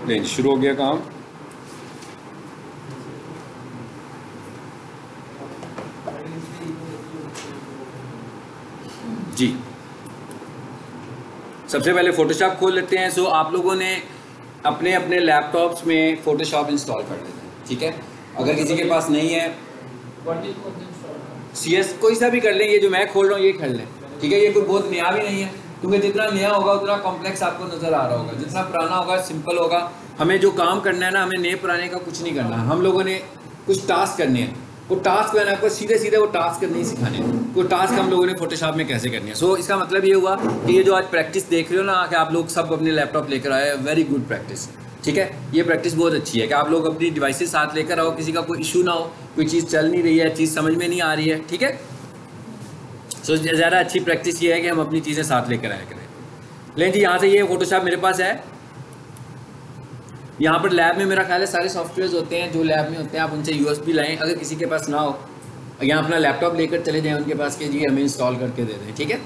नहीं, शुरू हो गया काम। जी, सबसे पहले फोटोशॉप खोल लेते हैं। सो आप लोगों ने अपने अपने लैपटॉप्स में फोटोशॉप इंस्टॉल कर लेते हैं, ठीक है। अगर किसी के पास नहीं है, CS कोई सा भी कर लें, ये जो मैं खोल रहा हूँ ये कर लें, ठीक है। ये कोई बहुत नया भी नहीं है, क्योंकि जितना नया होगा उतना कॉम्प्लेक्स आपको नज़र आ रहा होगा, जितना पुराना होगा सिंपल होगा। हमें जो काम करना है ना, हमें नए पुराने का कुछ नहीं करना। हम लोगों ने कुछ टास्क करने हैं, वो टास्क मैंने आपको सीधे सीधे वो टास्क नहीं सिखाने हैं। वो टास्क हम लोगों ने फोटोशॉप में कैसे करनी है। सो इसका मतलब ये हुआ कि ये जो आज प्रैक्टिस देख रहे हो ना, कि आप लोग सब अपने लैपटॉप लेकर आए, वेरी गुड प्रैक्टिस, ठीक है। ये प्रैक्टिस बहुत अच्छी है कि आप लोग अपनी डिवाइसेस साथ लेकर आओ, किसी का कोई इशू ना हो, कोई चीज़ चल नहीं रही है, चीज़ समझ में नहीं आ रही है, ठीक है। सो ज़्यादा अच्छी प्रैक्टिस ये है कि हम अपनी चीज़ें साथ लेकर आया करें। लेकिन जी यहाँ से ये फोटोशॉप मेरे पास है। यहाँ पर लैब में मेरा ख्याल है सारे सॉफ्टवेयर्स होते हैं जो लैब में होते हैं, आप उनसे USB लाएँ। अगर किसी के पास ना हो, यहाँ अपना लैपटॉप लेकर चले जाएँ उनके पास, कि जी हमें इंस्टॉल करके दे दें, ठीक है।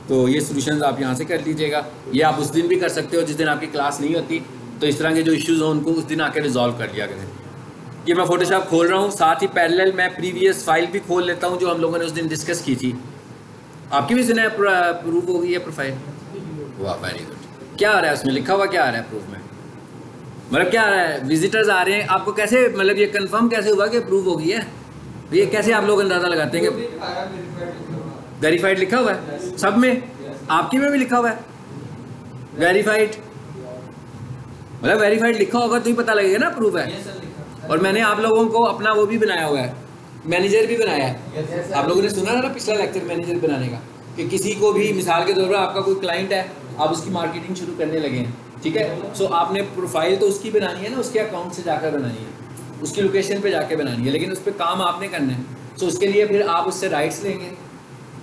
तो ये सॉल्यूशंस आप यहाँ से कर लीजिएगा। ये आप उस दिन भी कर सकते हो जिस दिन आपकी क्लास नहीं होती, तो इस तरह के जो इश्यूज़ हों उनको उस दिन आकर रिजॉल्व कर लिया करें। ये मैं फोटोशॉप खोल रहा हूँ, साथ ही पैरेलल मैं प्रीवियस फाइल भी खोल लेता हूँ जो हम लोगों ने उस दिन डिस्कस की थी। आपकी भी सुना है प्रूफ हो गई है प्रोफाइल? वाह, वेरी गुड। क्या आ रहा है उसमें, लिखा हुआ क्या आ रहा है प्रूफ में? मतलब क्या आ रहा है, विजिटर्स आ रहे हैं। आपको कैसे, मतलब ये कंफर्म कैसे हुआ कि अप्रूव हो गई है? ये कैसे आप लोग अंदाज़ा लगाते हैं कि वेरीफाइड लिखा हुआ है सब में? आपके में भी लिखा हुआ है वेरीफाइड? मतलब वेरीफाइड लिखा होगा तो ही पता लगेगा ना अप्रूव है। और मैंने आप लोगों को अपना वो भी बनाया हुआ है, मैनेजर भी बनाया है। आप लोगों ने सुना ना पिछला लेक्चर मैनेजर बनाने का, कि किसी को भी मिसाल के तौर पर आपका कोई क्लाइंट है, आप उसकी मार्केटिंग शुरू करने लगे हैं, ठीक है। सो आपने प्रोफाइल तो उसकी बनानी है ना, उसके अकाउंट से जाकर बनानी है, उसकी लोकेशन पे जाके बनानी है, लेकिन उस पर काम आपने करना है। सो उसके लिए फिर आप उससे राइट्स लेंगे,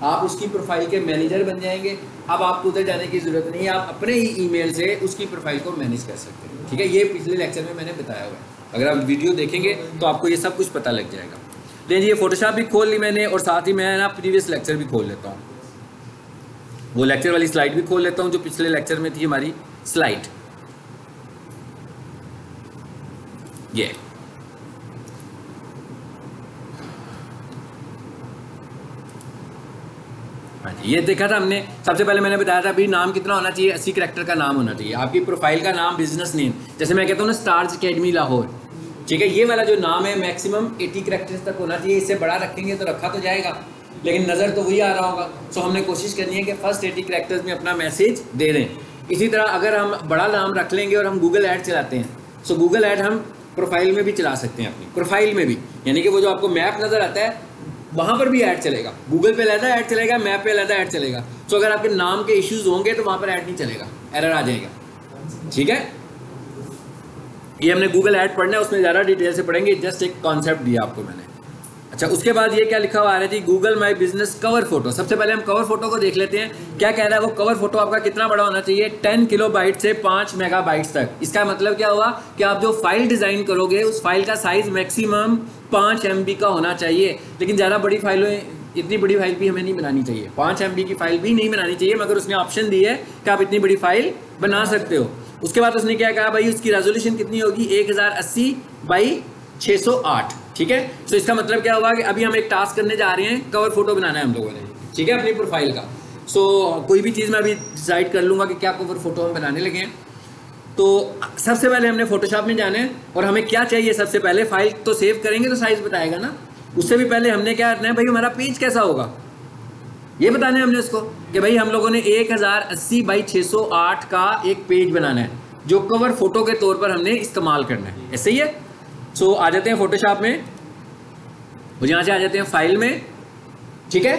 आप उसकी प्रोफाइल के मैनेजर बन जाएंगे। अब आपको उधर जाने की ज़रूरत नहीं है, आप अपने ही ईमेल से उसकी प्रोफाइल को मैनेज कर सकते हैं, ठीक है। ये पिछले लेक्चर में मैंने बताया हुआ है, अगर आप वीडियो देखेंगे तो आपको ये सब कुछ पता लग जाएगा। लेकिन ये फोटोशॉप भी खोल ली मैंने, और साथ ही मैं ना प्रीवियस लेक्चर भी खोल लेता हूँ, वो लेक्चर वाली स्लाइड भी खोल लेता हूँ जो पिछले लेक्चर में थी हमारी स्लाइड। ये ये देखा था हमने। सबसे पहले मैंने बताया था भाई नाम कितना होना चाहिए, 80 कैरेक्टर का नाम होना चाहिए। आपकी प्रोफाइल का नाम, बिजनेस नेम, जैसे मैं कहता हूँ ना स्टार्स अकेडमी लाहौर, ठीक है। ये वाला जो नाम है मैक्सिमम 80 कैरेक्टर्स तक होना चाहिए। इससे बड़ा रखेंगे तो रखा तो जाएगा, लेकिन नज़र तो वही आ रहा होगा। सो हमने कोशिश करनी है कि फर्स्ट 80 कैरेक्टर्स में अपना मैसेज दे दें। इसी तरह अगर हम बड़ा नाम रख लेंगे और हम गूगल ऐड चलाते हैं, सो गूगल ऐड हम प्रोफाइल में भी चला सकते हैं, अपनी प्रोफाइल में भी, यानी कि वो जो आपको मैप नज़र आता है वहाँ पर भी ऐड चलेगा। गूगल पे अलग ऐड चलेगा, मैप पे अलग ऐड चलेगा। सो अगर आपके नाम के इश्यूज होंगे तो वहाँ पर ऐड नहीं चलेगा, एरर आ जाएगा, ठीक है। ये हमने गूगल ऐड पढ़ना है, उसमें ज़्यादा डिटेल से पढ़ेंगे, जस्ट एक कॉन्सेप्ट दिया आपको मैंने। अच्छा, उसके बाद ये क्या लिखा हुआ आ रहा है जी, Google my business cover photo. सबसे पहले हम कवर फोटो को देख लेते हैं। क्या कह रहा है वो, कवर फोटो आपका कितना बड़ा होना चाहिए? 10 किलोबाइट से 5 मेगाबाइट्स तक। इसका मतलब क्या हुआ कि आप जो फाइल डिज़ाइन करोगे उस फाइल का साइज मैक्सिमम 5 MB का होना चाहिए। लेकिन ज़्यादा बड़ी फाइलों, इतनी बड़ी फाइल भी हमें नहीं बनानी चाहिए, 5 MB की फाइल भी नहीं बनानी चाहिए, मगर उसने ऑप्शन दी है कि आप इतनी बड़ी फाइल बना सकते हो। उसके बाद उसने क्या कहा भाई, उसकी रेजोल्यूशन कितनी होगी? 1080 बाई 608, ठीक है। तो इसका मतलब क्या हुआ कि अभी हम एक टास्क करने जा रहे हैं, कवर फोटो बनाना है हम लोगों ने, ठीक है, अपनी प्रोफाइल का। सो कोई भी चीज़ मैं अभी डिसाइड कर लूँगा कि क्या कवर फोटो हम बनाने लगे हैं। तो सबसे पहले हमने फोटोशॉप में जाना है, और हमें क्या चाहिए सबसे पहले, फाइल तो सेव करेंगे तो साइज बताएगा ना। उससे भी पहले हमने क्या करना है भाई, हमारा पेज कैसा होगा ये बताना है हमने उसको, कि भाई हम लोगों ने 1080 बाई 608 का एक पेज बनाना है जो कवर फोटो के तौर पर हमने इस्तेमाल करना है। ऐसे ही है। सो आ जाते हैं फोटोशॉप में, और यहाँ से आ जाते हैं फाइल में, ठीक है।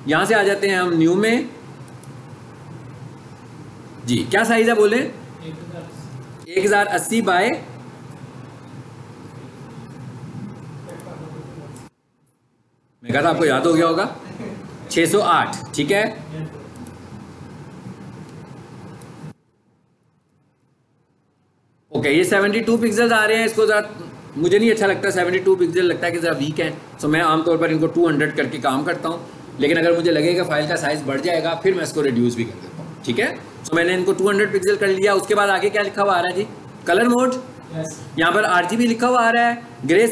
यहाँ से आ जाते हैं हम न्यू में। जी क्या साइज है बोले? 1080 बाय, मैं कहा था आपको याद हो गया होगा, 608, ठीक है। ओके, ये 72 पिक्सल्स आ रहे हैं। इसको ज़रा मुझे नहीं अच्छा लगता, 72 पिक्सल लगता है कि ज़रा वीक है। सो मैं आमतौर पर इनको 200 करके काम करता हूँ, लेकिन अगर मुझे लगेगा फाइल का साइज़ बढ़ जाएगा फिर मैं इसको रिड्यूस भी कर देता हूँ, ठीक है। सो मैंने इनको 200 पिक्सल कर लिया। उसके बाद आगे क्या लिखा हुआ आ रहा है जी, कलर मोड, यहाँ पर RGB लिखा हुआ आ रहा है। ग्रे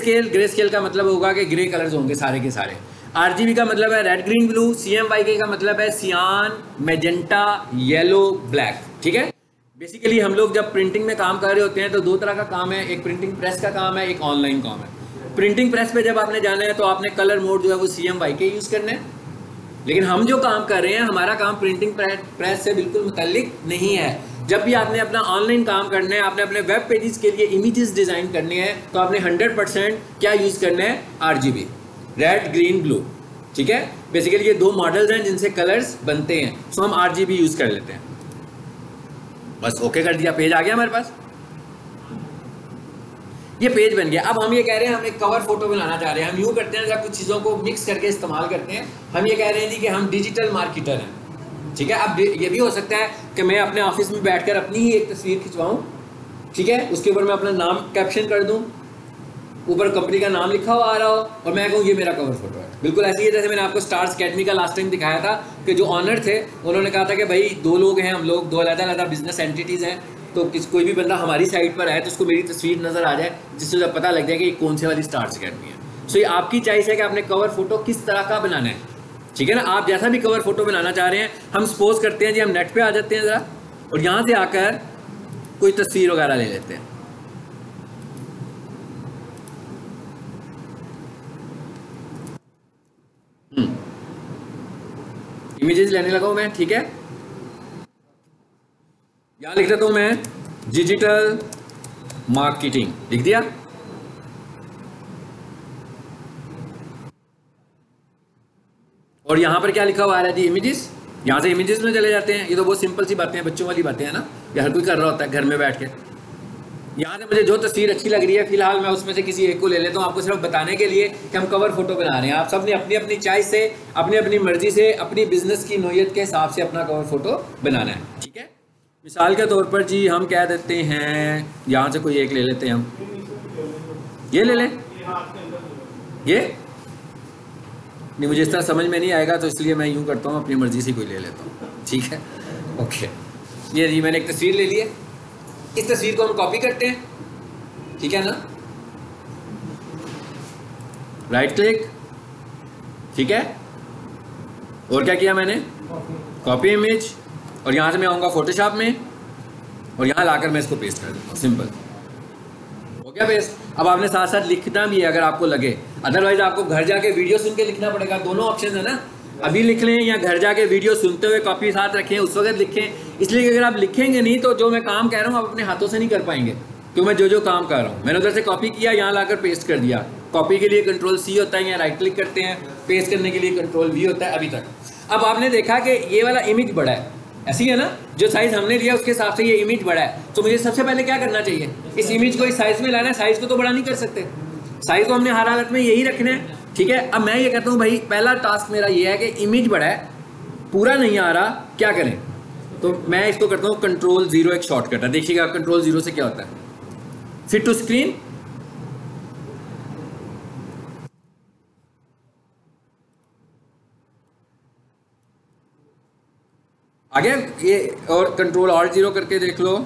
स्केल का मतलब होगा कि ग्रे कलर्स होंगे सारे के सारे। RGB का मतलब है रेड ग्रीन ब्लू, CMYK का मतलब है सियान मैजेंटा येलो ब्लैक। ठीक है, बेसिकली हम लोग जब प्रिंटिंग में काम कर रहे होते हैं तो दो तरह का काम है, एक प्रिंटिंग प्रेस का काम है, एक ऑनलाइन काम है। प्रिंटिंग प्रेस पे जब आपने जाना है तो आपने कलर मोड जो है वो CMYK यूज़ करना है, लेकिन हम जो काम कर रहे हैं हमारा काम प्रिंटिंग प्रेस से बिल्कुल मुतल्लिक नहीं है। जब भी आपने अपना ऑनलाइन काम करना है, आपने अपने वेब पेजेस के लिए इमेजेस डिज़ाइन करने हैं, तो आपने 100% क्या यूज़ करना है, RGB, रेड ग्रीन ब्लू। ठीक है, बेसिकली ये दो मॉडल्स हैं जिनसे कलर्स बनते हैं, सो हम RGB यूज़ कर लेते हैं। बस ओके कर दिया, पेज आ गया हमारे पास, ये पेज बन गया। अब हम ये कह रहे हैं हम एक कवर फोटो बनाना चाह रहे हैं। हम यूँ करते हैं जब कुछ चीज़ों को मिक्स करके इस्तेमाल करते हैं, हम ये कह रहे हैं जी कि हम डिजिटल मार्केटर हैं। ठीक है, अब ये भी हो सकता है कि मैं अपने ऑफिस में बैठकर अपनी ही एक तस्वीर खिंचवाऊँ, ठीक है, उसके ऊपर मैं अपना नाम कैप्शन कर दूँ, ऊपर कंपनी का नाम लिखा हुआ आ रहा हो और मैं कहूँ ये मेरा कवर फोटो है। बिल्कुल ऐसी है जैसे मैंने आपको स्टार्स अकेडमी का लास्ट टाइम दिखाया था कि जो ऑनर थे उन्होंने कहा था कि भाई दो लोग हैं, हम लोग दो अलग-अलग बिजनेस एंटिटीज़ हैं, तो कोई भी बंदा हमारी साइट पर आए तो उसको मेरी तस्वीर नज़र आ जाए, जिससे जब पता लग जाए कि कौन से वाली स्टार्स अकेडमी है। सो ये आपकी चॉइस है कि आपने कवर फोटो किस तरह का बनाना है। ठीक है ना, आप जैसा भी कवर फोटो बनाना चाह रहे हैं, हम सपोज करते हैं जी हम नेट पे आ जाते हैं ज़रा और यहाँ से आकर कोई तस्वीर वगैरह ले लेते हैं। इमेजेस लेने लगा हूँ मैं। ठीक है, यहाँ लिख देता हूँ मैं डिजिटल मार्केटिंग, लिख दिया। और यहाँ पर क्या लिखा हुआ आ रहा है जी, इमेजेस। यहाँ से इमेजेस में चले जाते हैं। ये तो बहुत सिंपल सी बातें हैं, बच्चों वाली बातें हैं ना, ये हर कोई कर रहा होता है घर में बैठ के। यहाँ से मुझे जो तस्वीर अच्छी लग रही है फिलहाल मैं उसमें से किसी एक को ले लेता हूँ, आपको सिर्फ बताने के लिए कि हम कवर फोटो बना रहे हैं। आप सब ने अपनी अपनी चॉइस से, अपनी अपनी मर्जी से, अपनी बिजनेस की नोयत के हिसाब से अपना कवर फोटो बनाना है। ठीक है, मिसाल के तौर पर जी हम कह देते हैं, यहाँ से कोई एक ले लेते हैं, हम ये ले लें। ये नहीं, मुझे इस तरह समझ में नहीं आएगा तो इसलिए मैं यूँ करता हूँ, अपनी मर्जी से कोई ले लेता हूँ। ठीक है, ओके, ये जी मैंने एक तस्वीर ले ली है। इस तस्वीर को हम कॉपी करते हैं, ठीक है ना, राइट क्लिक, ठीक है, और क्या किया मैंने, कॉपी इमेज, और यहाँ से मैं आऊँगा फोटोशॉप में और यहाँ लाकर मैं इसको पेस्ट कर देता हूँ। सिंपल हो गया पेस्ट। अब आपने साथ साथ लिखना भी है अगर आपको लगे, अदरवाइज आपको घर जाके वीडियो सुन के लिखना पड़ेगा। दोनों ऑप्शन है ना, अभी लिख लें या घर जाके वीडियो सुनते हुए कॉपी साथ रखें, उस वक्त लिखें। इसलिए कि अगर आप लिखेंगे नहीं तो जो मैं काम कह रहा हूँ आप अपने हाथों से नहीं कर पाएंगे, क्योंकि मैं जो काम कर रहा हूँ मैंने उधर से कॉपी किया, यहाँ लाकर पेस्ट कर दिया। कॉपी के लिए Ctrl+C होता है, या राइट क्लिक करते हैं, पेस्ट करने के लिए Ctrl+V होता है अभी तक। अब आपने देखा कि ये वाला इमेज बड़ा है, ऐसी है ना, जो साइज़ हमने लिया उसके हिसाब से ये इमेज बड़ा है, तो मुझे सबसे पहले क्या करना चाहिए, इस इमेज को इस साइज़ में लाना है। साइज़ को तो बड़ा नहीं कर सकते, साइज़ को हमने हर हालत में यही रखना है। ठीक है, अब मैं ये कहता हूँ भाई पहला टास्क मेरा ये है कि इमेज बड़ा है, पूरा नहीं आ रहा, क्या करें, तो मैं इसको करता हूँ Ctrl+0, एक शॉर्टकट है, देखिएगा Ctrl+0 से क्या होता है, फिट टू स्क्रीन, आगे ये, और Ctrl+Alt+0 करके देख लो।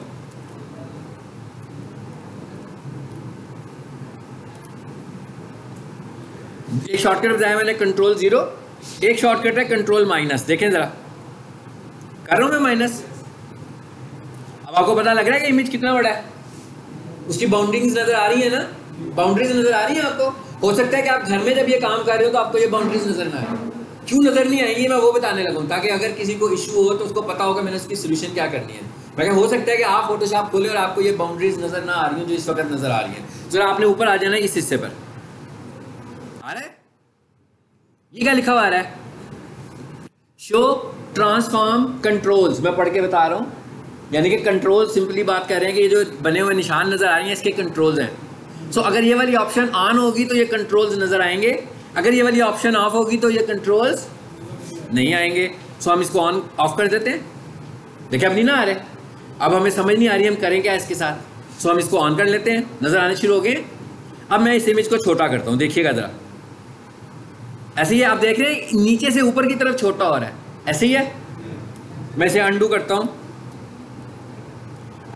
एक शॉर्टकट बताया मैंने Ctrl+0, एक शॉर्टकट है Ctrl-, देखें जरा, कर रहा हूं मैं माइनस। अब आपको पता लग रहा है कि इमेज कितना बड़ा है, उसकी बाउंड्रीज नजर आ रही है ना, बाउंड्रीज नजर आ रही है आपको। हो सकता है कि आप घर में जब ये काम कर रहे हो तो आपको ये बाउंड्रीज नजर ना आए। क्यों नजर नहीं आएंगी मैं वो बताने लगूँ, ताकि अगर किसी को इशू हो तो उसको पता होगा मैंने उसकी सोल्यूशन क्या करनी है। मैं हो सकता है कि आप फोटोशॉप खोले और आपको ये बाउंड्रीज नजर ना आ रही हो जो इस वक्त नजर आ रही है। जरा आपने ऊपर आ जाना इस हिस्से पर, आ रहा है, ये क्या लिखा हुआ आ रहा है, शो ट्रांसफॉर्म कंट्रोल्स, मैं पढ़ के बता रहा हूँ, यानी कि कंट्रोल, सिंपली बात कर रहे हैं कि ये जो बने हुए निशान नजर आ रही हैं इसके कंट्रोल्स हैं। सो अगर ये वाली ऑप्शन ऑन होगी तो ये कंट्रोल्स नजर आएंगे, अगर ये वाली ऑप्शन ऑफ होगी तो ये कंट्रोल्स नहीं आएंगे। सो हम इसको ऑन ऑफ कर देते हैं, देखिए अब नहीं ना आ रहे, अब हमें समझ नहीं आ रही हम करें क्या इसके साथ। सो हम इसको ऑन कर लेते हैं, नजर आने शुरू हो गए। अब मैं इस इमेज को छोटा करता हूँ, देखिएगा जरा, ऐसे ही आप देख रहे हैं नीचे से ऊपर की तरफ छोटा हो रहा है, ऐसे ही है। मैं इसे अंडू करता हूँ।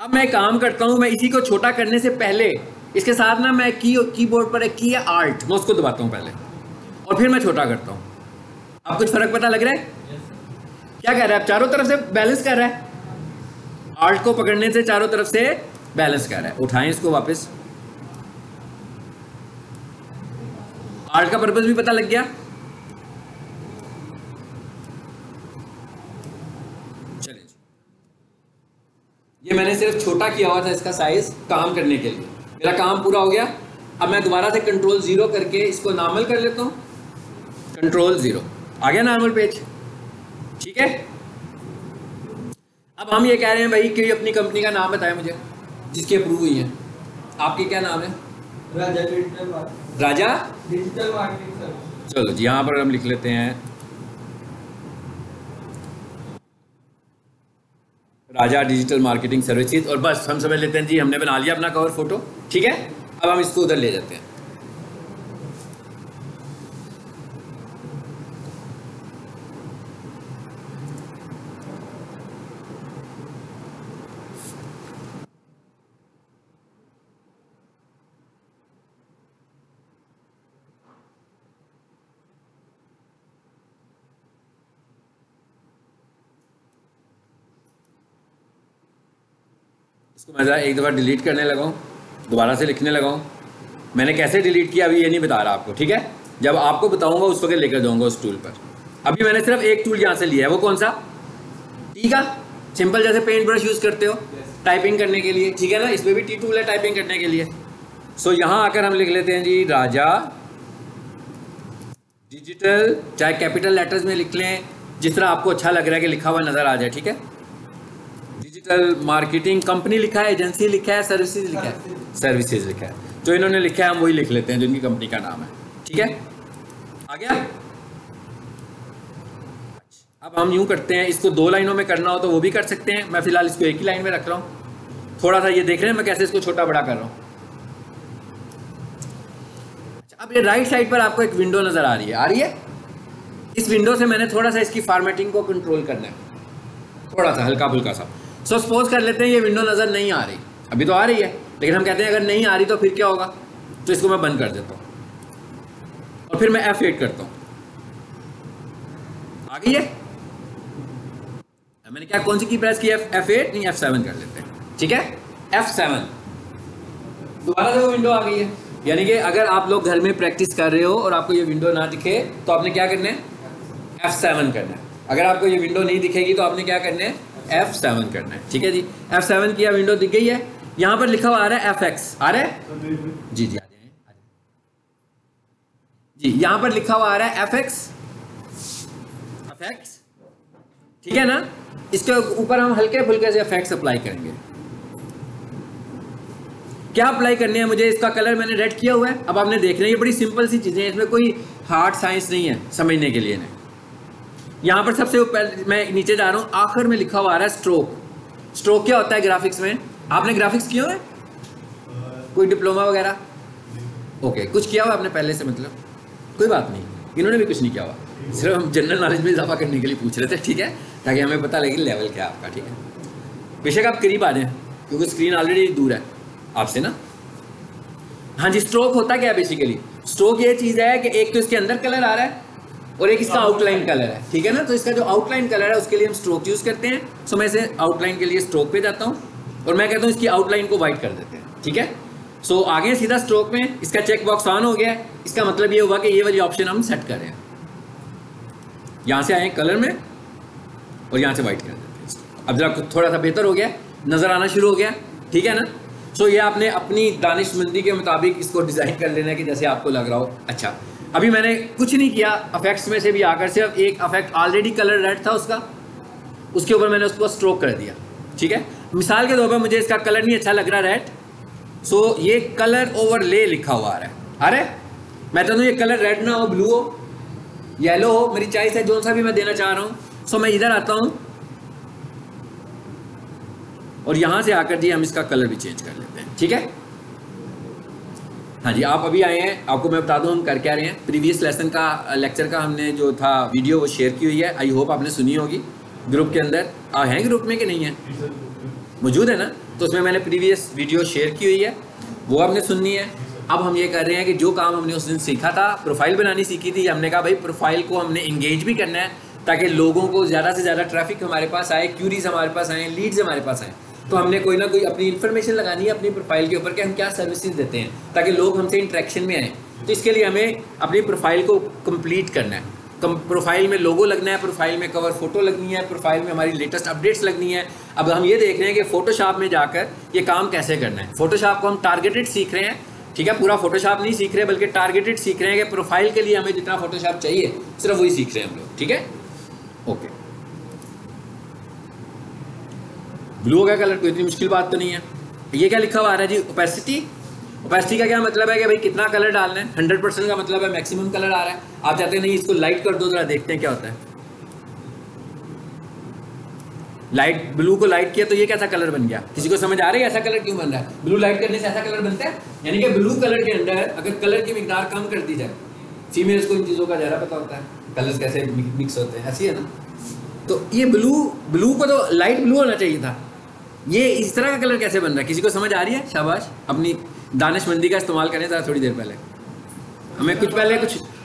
अब मैं काम करता हूँ, मैं इसी को छोटा करने से पहले इसके साथ ना मैं कीबोर्ड पर एक की है आल्ट, मैं उसको दबाता हूँ पहले और फिर मैं छोटा करता हूँ। अब कुछ फर्क पता लग रहा है? क्या कह रहा है? अब चारों तरफ से बैलेंस कर रहा है, आल्ट को पकड़ने से चारों तरफ से बैलेंस कर रहा है। उठाएं इसको वापस, आल्ट का पर्पस भी पता लग गया। चलिए, ये मैंने सिर्फ छोटा किया हुआ था इसका साइज काम करने के लिए। मेरा काम पूरा हो गया। अब मैं दोबारा से कंट्रोल 0 करके इसको नॉर्मल कर लेता हूँ। कंट्रोल 0 आ गया नॉर्मल पेज, ठीक है। अब हम ये कह रहे हैं भाई कि अपनी कंपनी का नाम बताएं मुझे जिसकी अप्रूव हुई है। आपकी क्या नाम है? राजा डिजिटल मार्केटिंग। राजा डिजिटल मार्केटिंग सर्विस। चलो जी, यहाँ पर हम लिख लेते हैं राजा डिजिटल मार्केटिंग सर्विसेज और बस हम समझ लेते हैं जी हमने बना लिया अपना कवर फोटो, ठीक है। अब हम इसको उधर ले जाते हैं। इसको मैं ज़रा एक दफ़ा डिलीट करने लगा हूँ, दोबारा से लिखने लगा हूँ। मैंने कैसे डिलीट किया अभी ये नहीं बता रहा आपको, ठीक है। जब आपको बताऊंगा उस वक्त लेकर जाऊंगा उस टूल पर। अभी मैंने सिर्फ एक टूल यहाँ से लिया है, वो कौन सा? टी का, सिंपल जैसे पेंट ब्रश यूज़ करते हो टाइपिंग करने के लिए, ठीक है ना। इसमें भी टी टूल है टाइपिंग करने के लिए। सो यहाँ आकर हम लिख लेते हैं जी राजा डिजिटल, चाहे कैपिटल लेटर्स में लिख लें जिस तरह आपको अच्छा लग रहा है कि लिखा हुआ नज़र आ जाए, ठीक है। डिजिटल मार्केटिंग कंपनी लिखा है, एजेंसी लिखा है, सर्विसेज लिखा है, सर्विसेज लिखा है। जो इन्होंने लिखा है हम वही लिख लेते हैं जो इनकी कंपनी का नाम है, ठीक है। आ गया। अब हम यूं करते हैं, इसको 2 लाइनों में करना हो तो वो भी कर सकते हैं। मैं फिलहाल इसको एक ही लाइन में रख रहा हूँ। थोड़ा सा ये देख रहे हैं मैं कैसे इसको छोटा बड़ा कर रहा हूँ। अब ये राइट साइड पर आपको एक विंडो नजर आ रही है, आ रही है। इस विंडो से मैंने थोड़ा सा इसकी फॉर्मेटिंग को कंट्रोल करना है, थोड़ा सा हल्का फुल्का सा। सो सपोज कर लेते हैं ये विंडो नजर नहीं आ रही, अभी तो आ रही है लेकिन हम कहते हैं अगर नहीं आ रही तो फिर क्या होगा। तो इसको मैं बंद कर देता हूँ और फिर मैं F8 करता हूँ। आ गई है। मैंने क्या कौन सी की प्रेस की? F8 नहीं, F7 कर लेते हैं, ठीक है। F7 दोबारा से वो विंडो आ गई है। यानी कि अगर आप लोग घर में प्रैक्टिस कर रहे हो और आपको ये विंडो ना दिखे तो आपने क्या करना है? F7 करना है। अगर आपको ये विंडो नहीं दिखेगी तो आपने क्या करना है? F7 करना है, ठीक है जी। F7 किया, विंडो दिख गई है। यहाँ पर लिखा हुआ आ रहा है FX, आ रहा है जी जी, आ जाए जी। यहाँ पर लिखा हुआ आ रहा है FX, ठीक है ना। इसके ऊपर हम हल्के फुल्के से FX अप्लाई करेंगे। क्या अप्लाई करने हैं मुझे? इसका कलर मैंने रेड किया हुआ है। अब आपने देखना है ये बड़ी सिंपल सी चीज़ें हैं, इसमें कोई हार्ड साइंस नहीं है समझने के लिए नहीं। यहाँ पर सबसे ऊपर मैं नीचे जा रहा हूँ, आखिर में लिखा हुआ आ रहा है स्ट्रोक। स्ट्रोक क्या होता है ग्राफिक्स में? आपने ग्राफिक्स किया हुआ है? कोई डिप्लोमा वगैरह? ओके, कुछ किया हुआ आपने पहले से? मतलब कोई बात नहीं, इन्होंने भी कुछ नहीं किया हुआ, सिर्फ हम जनरल नॉलेज में इजाफा करने के लिए पूछ रहे थे, ठीक है, ताकि हमें पता लगे लेवल क्या है आपका, ठीक है। बेशक आप करीब आ जाएं क्योंकि स्क्रीन ऑलरेडी दूर है आपसे ना। हाँ जी, स्ट्रोक होता क्या है बेसिकली? स्ट्रोक ये चीज़ है कि एक तो इसके अंदर कलर आ रहा है और एक इसका आउटलाइन कलर है, ठीक है ना। तो इसका जो आउटलाइन कलर है उसके लिए हम स्ट्रोक यूज़ करते हैं। सो मैं इसे आउटलाइन के लिए स्ट्रोक पे जाता हूँ और मैं कहता हूँ इसकी आउटलाइन को वाइट कर देते हैं, ठीक है। सो आगे सीधा स्ट्रोक में इसका चेक बॉक्स ऑन हो गया है। इसका मतलब ये हुआ कि ये वाली ऑप्शन हम सेट कर रहे हैं। यहाँ से आए कलर में और यहाँ से वाइट कर देते हैं। अब जरा थोड़ा सा बेहतर हो गया, नज़र आना शुरू हो गया, ठीक है ना। सो ये आपने अपनी दानिशमंदी के मुताबिक इसको डिज़ाइन कर लेना है कि जैसे आपको लग रहा हो। अच्छा, अभी मैंने कुछ नहीं किया, अफेक्ट्स में से भी आकर सिर्फ एक अफेक्ट ऑलरेडी कलर रेड था उसका, उसके ऊपर मैंने उसको स्ट्रोक कर दिया, ठीक है। मिसाल के तौर पर मुझे इसका कलर नहीं अच्छा लग रहा रेड, सो ये कलर ओवरले लिखा हुआ आ रहा है, आ रहा है। मैं चाहता हूँ ये कलर रेड ना हो, ब्लू हो, येलो हो, मेरी चॉइस है, जो सा भी मैं देना चाह रहा हूँ। सो मैं इधर आता हूँ और यहाँ से आकर जी हम इसका कलर भी चेंज कर लेते हैं, ठीक है। हाँ जी, आप अभी आए हैं, आपको मैं बता दूं हम कर क्या रहे हैं। प्रीवियस लेसन का लेक्चर का हमने जो था वीडियो वो शेयर की हुई है, आई होप आपने सुनी होगी ग्रुप के अंदर। हैं ग्रुप में कि नहीं है? मौजूद है ना, तो उसमें मैंने प्रीवियस वीडियो शेयर की हुई है, वो आपने सुननी है। अब हम ये कर रहे हैं कि जो काम हमने उस दिन सीखा था, प्रोफाइल बनानी सीखी थी, हमने कहा भाई प्रोफाइल को हमने इंगेज भी करना है ताकि लोगों को ज़्यादा से ज़्यादा ट्रैफिक हमारे पास आए, क्यूरीज हमारे पास आए, लीड्स हमारे पास आए। तो हमने कोई ना कोई अपनी इन्फॉर्मेशन लगानी है अपनी प्रोफाइल के ऊपर कि हम क्या सर्विसेज देते हैं ताकि लोग हमसे इंटरेक्शन में आए। तो इसके लिए हमें अपनी प्रोफाइल को कंप्लीट करना है। प्रोफाइल में लोगो लगना है, प्रोफाइल में कवर फोटो लगनी है, प्रोफाइल में हमारी लेटेस्ट अपडेट्स लगनी है। अब हम ये देख रहे हैं कि फोटोशॉप में जाकर ये काम कैसे करना है। फोटोशॉप को हम टारगेटेड सीख रहे हैं, ठीक है, पूरा फोटोशॉप नहीं सीख रहे बल्कि टारगेटेड सीख रहे हैं कि प्रोफाइल के लिए हमें जितना फोटोशॉप चाहिए सिर्फ वही सीख रहे हैं हम लोग, ठीक है। ओके, ब्लू का कलर कोई इतनी मुश्किल बात तो नहीं है। ये क्या लिखा हुआ आ रहा है जी, ओपेसिटी। ओपेसिटी का क्या मतलब है कि भाई कितना कलर डालना है। 100% का मतलब है मैक्सिमम कलर आ रहा है। आप चाहते हैं नहीं इसको लाइट कर दो, जरा देखते हैं क्या होता है। लाइट, ब्लू को लाइट किया तो ये कैसा कलर बन गया, किसी को समझ आ रही है ऐसा कलर क्यों बन रहा है? ब्लू लाइट करने से ऐसा कलर बनता है, यानी कि ब्लू कलर के अंदर अगर कलर की मिकदार कम कर दी जाए, फीमेल्स को इन चीज़ों का ज़्यादा पता होता है कलर्स कैसे मिक्स होते हैं, ऐसी है ना। तो ये ब्लू को तो लाइट ब्लू होना चाहिए था, ये इस तरह का कलर कैसे बन रहा है? किसी को समझ आ रही है? शाबाश, अपनी दानिशमंदी का इस्तेमाल करें ज़रा। थोड़ी देर पहले हमें कुछ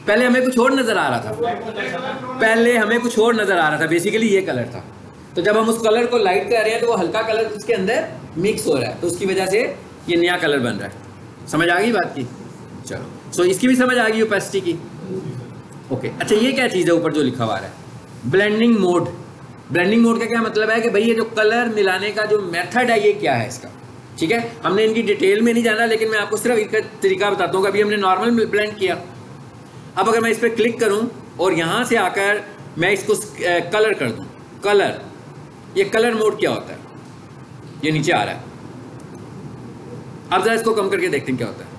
पहले हमें कुछ और नज़र आ रहा था, पहले हमें कुछ और नज़र आ रहा था, बेसिकली ये कलर था। तो जब हम उस कलर को लाइट कर रहे हैं तो वो हल्का कलर उसके अंदर मिक्स हो रहा है, तो उसकी वजह से ये नया कलर बन रहा है। समझ आ गई बात की? चलो, सो इसकी भी समझ आ गई ओपेसिटी की। ओके, अच्छा ये क्या चीज़ है ऊपर जो लिखा हुआ है? Blending mode. ब्लेंडिंग मोड का क्या मतलब है कि भाई ये जो कलर मिलाने का जो मेथड है ये क्या है इसका, ठीक है। हमने इनकी डिटेल में नहीं जाना, लेकिन मैं आपको सिर्फ एक तरीका बताता हूँ कि अभी हमने नॉर्मल ब्लेंड किया। अब अगर मैं इस पर क्लिक करूँ और यहाँ से आकर मैं इसको कलर कर दूँ, कलर, ये कलर मोड क्या होता है, ये नीचे आ रहा है। अब जरा इसको कम करके देखते हैं क्या होता है।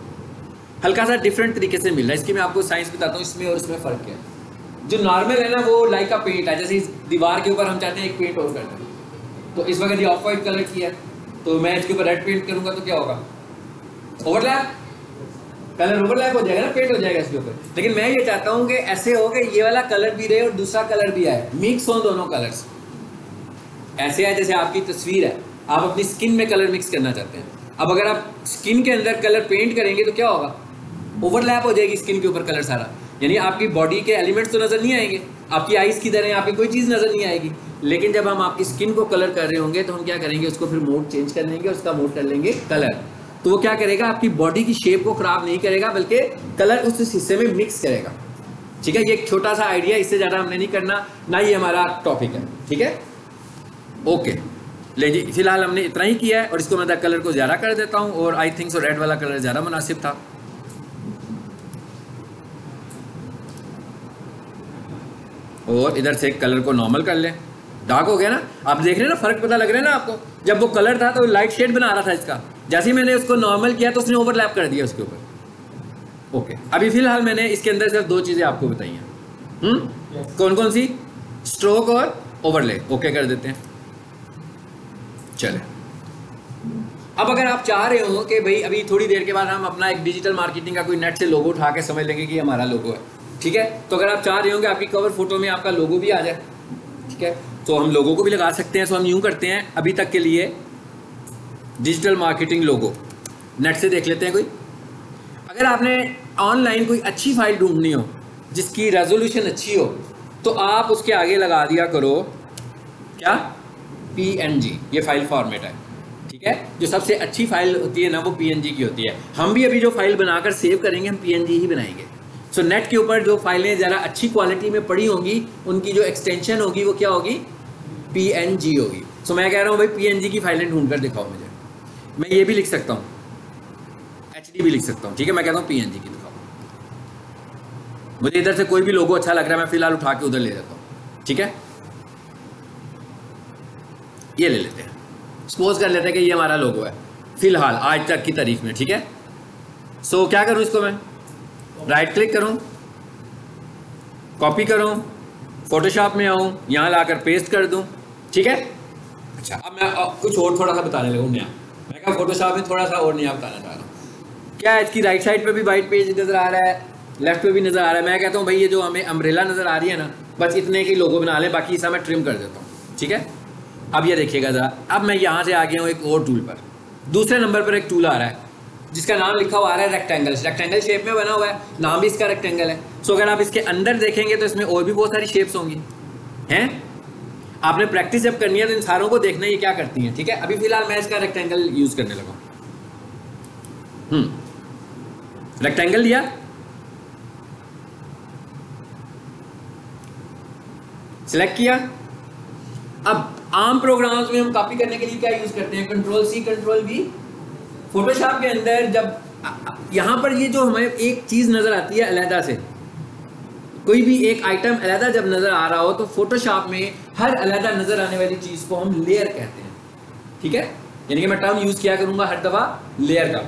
हल्का सा डिफरेंट तरीके से मिल रहा है। इसकी मैं आपको साइंस बताता हूँ, इसमें और इसमें फ़र्क क्या है। जो नॉर्मल है ना वो लाइक का पेंट है, जैसे इस दीवार के ऊपर हम चाहते हैं एक पेंट और करना है, तो इस वक्त ये ऑफ वाइट कलर की है, तो मैं इसके ऊपर रेड पेंट करूंगा तो क्या होगा? ओवरलैप, कलर ओवरलैप हो जाएगा ना, पेंट हो जाएगा इसके ऊपर। लेकिन मैं ये चाहता हूँ कि ऐसे हो कि ये वाला कलर भी रहे और दूसरा कलर भी आए, मिक्स हो दोनों कलर्स। ऐसे है जैसे आपकी तस्वीर है, आप अपनी स्किन में कलर मिक्स करना चाहते हैं। अब अगर आप स्किन के अंदर कलर पेंट करेंगे तो क्या होगा? ओवरलैप हो जाएगी स्किन के ऊपर कलर सारा, यानी आपकी बॉडी के एलिमेंट्स तो नज़र नहीं आएंगे, आपकी आइज़ किधर है, आपकी कोई चीज़ नज़र नहीं आएगी। लेकिन जब हम आपकी स्किन को कलर कर रहे होंगे तो हम क्या करेंगे, उसको फिर मोड चेंज कर लेंगे, उसका मोड कर लेंगे कलर। तो वो क्या करेगा, आपकी बॉडी की शेप को ख़राब नहीं करेगा बल्कि कलर उस हिस्से में मिक्स करेगा, ठीक है। ये एक छोटा सा आइडिया, इससे ज़्यादा हमने नहीं करना, ना ये हमारा टॉपिक है, ठीक है। ओके, ले जी, फिलहाल हमने इतना ही किया है और इसको मैं कलर को ज़्यादा कर देता हूँ और आई थिंक सो रेड वाला कलर ज़्यादा मुनासिब था। और इधर से कलर को नॉर्मल कर लें, डार्क हो गया ना। आप देख रहे हैं ना, फ़र्क पता लग रहा है ना आपको। जब वो कलर था तो लाइट शेड बना रहा था इसका, जैसे ही मैंने उसको नॉर्मल किया तो उसने ओवरलैप कर दिया उसके ऊपर। ओके, अभी फिलहाल मैंने इसके अंदर सिर्फ दो चीज़ें आपको बताई हैं। कौन कौन सी? स्ट्रोक और ओवरले। ओके कर देते हैं, चले। अब अगर आप चाह रहे हो कि भाई अभी थोड़ी देर के बाद हम अपना एक डिजिटल मार्केटिंग का कोई नेट से लोगो उठा के समझ लेंगे कि हमारा लोगो है, ठीक है। तो अगर आप चाह रहे हो कि आपकी कवर फोटो में आपका लोगो भी आ जाए, ठीक है, तो हम लोगों को भी लगा सकते हैं। सो हम यूँ करते हैं, अभी तक के लिए डिजिटल मार्केटिंग लोगो नेट से देख लेते हैं कोई। अगर आपने ऑनलाइन कोई अच्छी फाइल ढूंढनी हो जिसकी रेजोल्यूशन अच्छी हो तो आप उसके आगे लगा दिया करो क्या, PNG। ये फाइल फॉर्मेट है, ठीक है। जो सबसे अच्छी फाइल होती है ना वो PNG की होती है। हम भी अभी जो फाइल बनाकर सेव करेंगे हम PNG ही बनाएंगे। सो नेट के ऊपर जो फाइलें ज़रा अच्छी क्वालिटी में पड़ी होंगी उनकी जो एक्सटेंशन होगी वो क्या होगी, PNG होगी। सो मैं कह रहा हूँ भाई PNG की फाइलें ढूंढ कर दिखाओ मुझे। मैं ये भी लिख सकता हूँ, HD भी लिख सकता हूँ, ठीक है। मैं कहता हूँ PNG की दिखाओ। मुझे इधर से कोई भी लोगो अच्छा लग रहा है, मैं फिलहाल उठा के उधर ले जाता हूँ, ठीक है। ये ले लेते हैं, सपोज कर लेते हैं कि ये हमारा लोगो है फिलहाल आज तक की तारीख में, ठीक है। सो क्या करूँ, इसको मैं राइट क्लिक करूँ, कॉपी करूँ, फोटोशॉप में आऊँ, यहाँ लाकर पेस्ट कर दूँ, ठीक है। अच्छा, अब मैं कुछ और थोड़ा सा बताने लगूँ नया। मैं कहा फोटोशॉप में थोड़ा सा और नया बताना चाह रहा हूँ। क्या है, इसकी राइट साइड पे भी वाइट पेज नज़र आ रहा है, लेफ्ट पे भी नज़र आ रहा है। मैं कहता हूँ भाई ये जो हमें अम्ब्रेला नज़र आ रही है ना, बस इतने की लोगो बना लें, बाकी इसे मैं ट्रिम कर देता हूँ, ठीक है। अब ये देखिएगा ज़रा, अब मैं यहाँ से आ गया हूँ एक और टूल पर। दूसरे नंबर पर एक टूल आ रहा है जिसका नाम लिखा हुआ आ रहा है रेक्टेंगल। रेक्टेंगल शेप में बना हुआ है, नाम भी इसका रेक्टेंगल है। सो अगर आप इसके अंदर देखेंगे तो इसमें और भी बहुत सारी शेप्स होंगी हैं। आपने प्रैक्टिस जब करनी है तो इन सारों को देखना ये क्या करती हैं, ठीक है। अभी फिलहाल मैं इसका रेक्टेंगल यूज करने लगा। रेक्टेंगल लिया, सिलेक्ट किया। अब आम प्रोग्राम्स में हम कॉपी करने के लिए क्या यूज करते हैं, control C control V. Photoshop के अंदर जब यहाँ पर ये जो हमें एक चीज नजर आती है अलहदा से, कोई भी एक आइटम अलहदा जब नजर आ रहा हो तो फोटोशॉप में हर अलहदा नजर आने वाली चीज को हम लेयर कहते हैं, ठीक है। यानी कि मैं टर्म यूज किया करूंगा हर दफा लेयर का।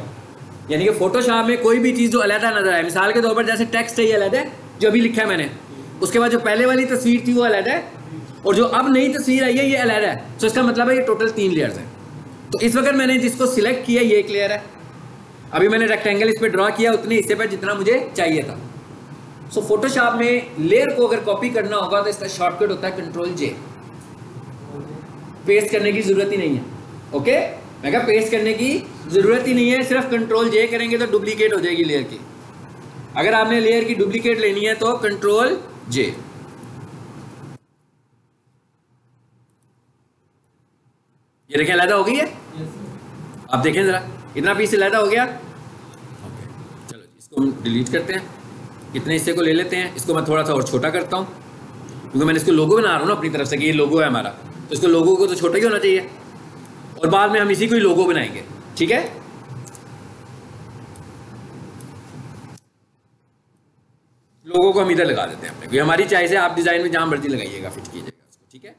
यानी कि फोटोशॉप में कोई भी चीज जो अलहदा नजर आए, मिसाल के तौर पर जैसे टेक्स्ट है ये अलहदा है जो अभी लिखा है मैंने, उसके बाद जो पहले वाली तस्वीर थी वो अलहदा है, और जो अब नई तस्वीर आई है ये अलहदा है। तो इसका मतलब है ये टोटल 3 लेयर्स हैं। तो इस वक्त मैंने जिसको सिलेक्ट किया ये एक लेयर है। अभी मैंने रेक्टेंगल इस पर ड्रॉ किया उतने हिस्से पर जितना मुझे चाहिए था। सो फोटोशॉप में लेयर को अगर कॉपी करना होगा तो इसका शॉर्टकट होता है कंट्रोल जे। पेस्ट करने की जरूरत ही नहीं है, ओके। मैं कहा पेस्ट करने की जरूरत ही नहीं है, सिर्फ कंट्रोल जे करेंगे तो डुप्लीकेट हो जाएगी लेयर की। अगर आपने लेयर की डुप्लीकेट लेनी है तो कंट्रोल जे। ये देखें अलहदा हो गई है, आप देखें जरा इतना पीस अलहदा हो गया। ओके चलो इसको हम डिलीट करते हैं, इतने हिस्से को ले लेते हैं। इसको मैं थोड़ा सा और छोटा करता हूँ क्योंकि मैंने इसको लोगो बना रहा हूँ ना अपनी तरफ से कि ये लोगो है हमारा, तो इसको लोगो को तो छोटा ही होना चाहिए और बाद में हम इसी को ही लोगो बनाएंगे, ठीक है। लोगो को हम इधर लगा देते हैं अपने, क्योंकि हमारी चाय से आप डिजाइन में जहां मर्जी लगाइएगा, फिट कीजिएगा उसको, ठीक है।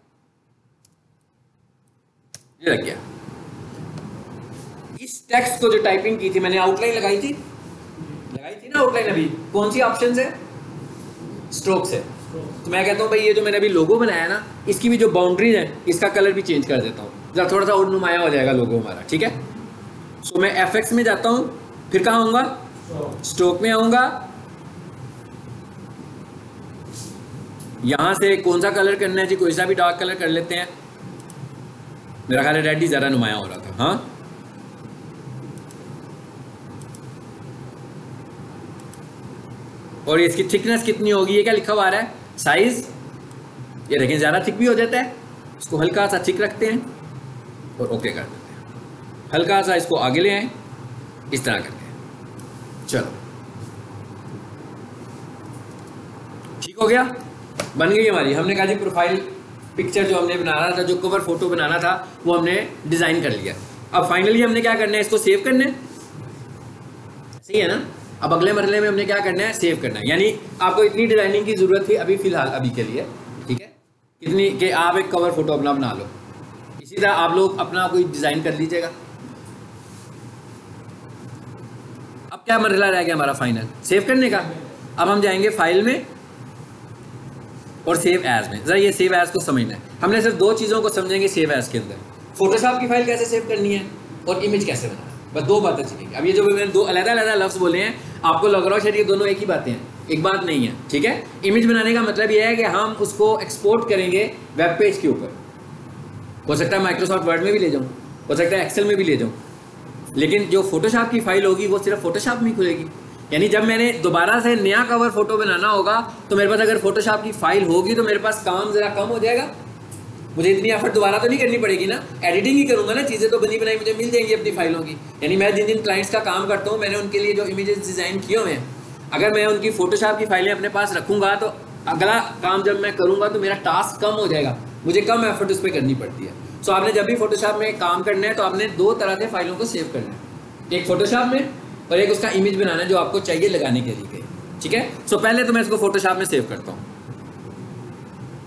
ये लग गया। इस टेक्स्ट को जो टाइपिंग की थी मैंने, आउटलाइन लगाई थी ना आउटलाइन, अभी कौन सी ऑप्शन है, स्ट्रोक से। तो मैं कहता हूँ भाई ये जो मैंने अभी लोगो बनाया ना, इसकी भी जो बाउंड्रीज है इसका कलर भी चेंज कर देता हूँ, जरा थोड़ा सा और नुमाया हो जाएगा लोगो हमारा, ठीक है। सो मैं FX में जाता हूँ, फिर कहाँ आऊँगा, स्ट्रोक में आऊँगा। यहाँ से कौन सा कलर करना है जी, कोई सा भी डार्क कलर कर लेते हैं। मेरा ख्याल है रेड ही ज़्यादा नुमाया हो रहा था, हाँ। और इसकी थिकनेस कितनी होगी, ये क्या लिखा हुआ आ रहा है, साइज। ये देखें ज़्यादा थिक भी हो जाता है, इसको हल्का सा थिक रखते हैं और ओके कर देते हैं। हल्का सा इसको आगे ले आए, इस तरह करके। चलो ठीक हो गया, बन गई हमारी। हमने कहा जी प्रोफाइल पिक्चर जो हमने बनाना था, जो कवर फोटो बनाना था, वो हमने डिज़ाइन कर लिया। अब फाइनली हमने क्या करना है, इसको सेव करना है, सही है ना। अब अगले मरहले में हमने क्या करना है, सेव करना है। यानी आपको इतनी डिजाइनिंग की जरूरत थी अभी फिलहाल, अभी के लिए, ठीक है। कितनी कि आप एक कवर फोटो अपना बना लो, इसी तरह आप लोग अपना कोई डिजाइन कर लीजिएगा। अब क्या मरहला रह गया हमारा फाइनल, सेव करने का। अब हम जाएंगे फाइल में और सेव एज में। जरा ये सेव एज को समझना है, हमने सिर्फ 2 चीज़ों को समझेंगे सेव एज के अंदर, फोटोशॉप की फाइल कैसे सेव करनी है और इमेज कैसे बनाना है, बस 2 बातें सीखेंगे। अब ये जो मैंने 2 अलग-अलग लफ्ज़ बोले हैं, आपको लग रहा है शायद ये दोनों एक ही बातें हैं, एक बात नहीं है, ठीक है। इमेज बनाने का मतलब ये है कि हम उसको एक्सपोर्ट करेंगे वेब पेज के ऊपर। हो सकता है माइक्रोसॉफ्ट वर्ड में भी ले जाऊँ, हो सकता है एक्सेल में भी ले जाऊँ, लेकिन जो फोटोशॉप की फाइल होगी वो सिर्फ फोटोशॉप में ही खुलेगी। यानी जब मैंने दोबारा से नया कवर फोटो बनाना होगा तो मेरे पास अगर फोटोशॉप की फाइल होगी तो मेरे पास काम ज़रा कम हो जाएगा, मुझे इतनी एफर्ट दोबारा तो नहीं करनी पड़ेगी ना, एडिटिंग ही करूँगा ना, चीज़ें तो बनी बनाई मुझे मिल जाएंगी अपनी फाइलों की। यानी मैं जिन जिन क्लाइंट्स का काम करता हूँ, मैंने उनके लिए जो इमेजेस डिज़ाइन किए हुए हैं, अगर मैं उनकी फोटोशॉप की फाइलें अपने पास रखूँगा तो अगला काम जब मैं करूँगा तो मेरा टास्क कम हो जाएगा, मुझे कम एफर्ट उस पर करनी पड़ती है। सो आपने जब भी फोटोशॉप में काम करना है तो आपने 2 तरह से फाइलों को सेव करना है, एक फोटोशॉप में और एक उसका इमेज बनाना है जो आपको चाहिए लगाने के लिए, ठीक है। सो पहले तो मैं इसको फोटोशॉप में सेव करता हूँ